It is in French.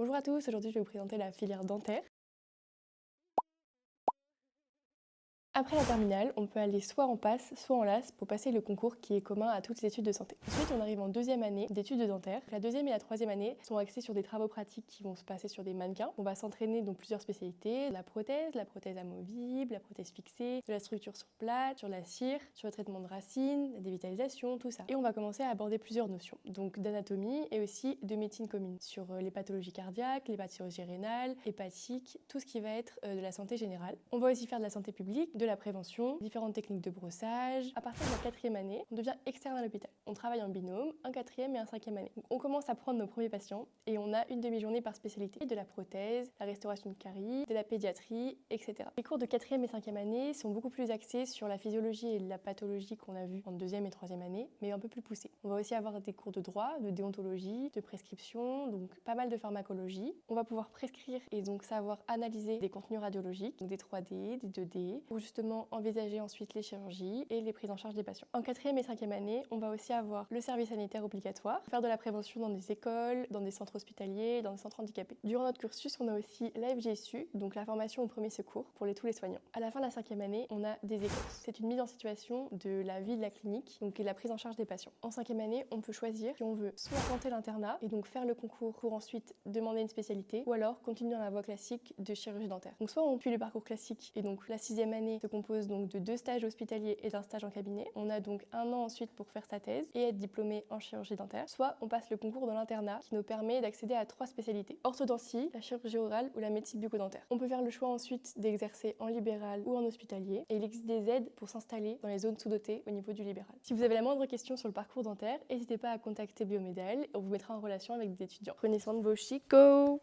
Bonjour à tous, aujourd'hui je vais vous présenter la filière dentaire. Après la terminale, on peut aller soit en PASS, soit en LAS pour passer le concours qui est commun à toutes les études de santé. Ensuite, on arrive en deuxième année d'études de dentaire. La deuxième et la troisième année sont axées sur des travaux pratiques qui vont se passer sur des mannequins. On va s'entraîner dans plusieurs spécialités, la prothèse amovible, la prothèse fixée, de la structure sur plate, sur la cire, sur le traitement de racines, la dévitalisation, tout ça. Et on va commencer à aborder plusieurs notions, donc d'anatomie et aussi de médecine commune, sur les pathologies cardiaques, les pathologies rénales, hépatiques, tout ce qui va être de la santé générale. On va aussi faire de la santé publique, de la prévention, différentes techniques de brossage. À partir de la quatrième année, on devient externe à l'hôpital. On travaille en binôme, un quatrième et un cinquième année. Donc on commence à prendre nos premiers patients et on a une demi-journée par spécialité, de la prothèse, la restauration de caries, de la pédiatrie, etc. Les cours de quatrième et cinquième année sont beaucoup plus axés sur la physiologie et la pathologie qu'on a vu en deuxième et troisième année, mais un peu plus poussés. On va aussi avoir des cours de droit, de déontologie, de prescription, donc pas mal de pharmacologie. On va pouvoir prescrire et donc savoir analyser des contenus radiologiques, donc des 3D, des 2D, ou justement envisager ensuite les chirurgies et les prises en charge des patients. En quatrième et cinquième année, on va aussi avoir le service sanitaire obligatoire, faire de la prévention dans des écoles, dans des centres hospitaliers, dans des centres handicapés. Durant notre cursus, on a aussi la FGSU, donc la formation au premier secours pour tous les soignants. À la fin de la cinquième année, on a des écoles. C'est une mise en situation de la vie de la clinique, donc et la prise en charge des patients. En cinquième année, on peut choisir si on veut soit tenter l'internat et donc faire le concours pour ensuite demander une spécialité, ou alors continuer dans la voie classique de chirurgie dentaire. Donc soit on suit le parcours classique et donc la sixième année se compose donc de 2 stages hospitaliers et d'un stage en cabinet. On a donc 1 an ensuite pour faire sa thèse et être diplômé en chirurgie dentaire. Soit on passe le concours dans l'internat qui nous permet d'accéder à 3 spécialités: orthodontie, la chirurgie orale ou la médecine bucco-dentaire. On peut faire le choix ensuite d'exercer en libéral ou en hospitalier et il existe des aides pour s'installer dans les zones sous-dotées au niveau du libéral. Si vous avez la moindre question sur le parcours dentaire, n'hésitez pas à contacter Biomédal, on vous mettra en relation avec des étudiants. Prenez soin de vos chicots.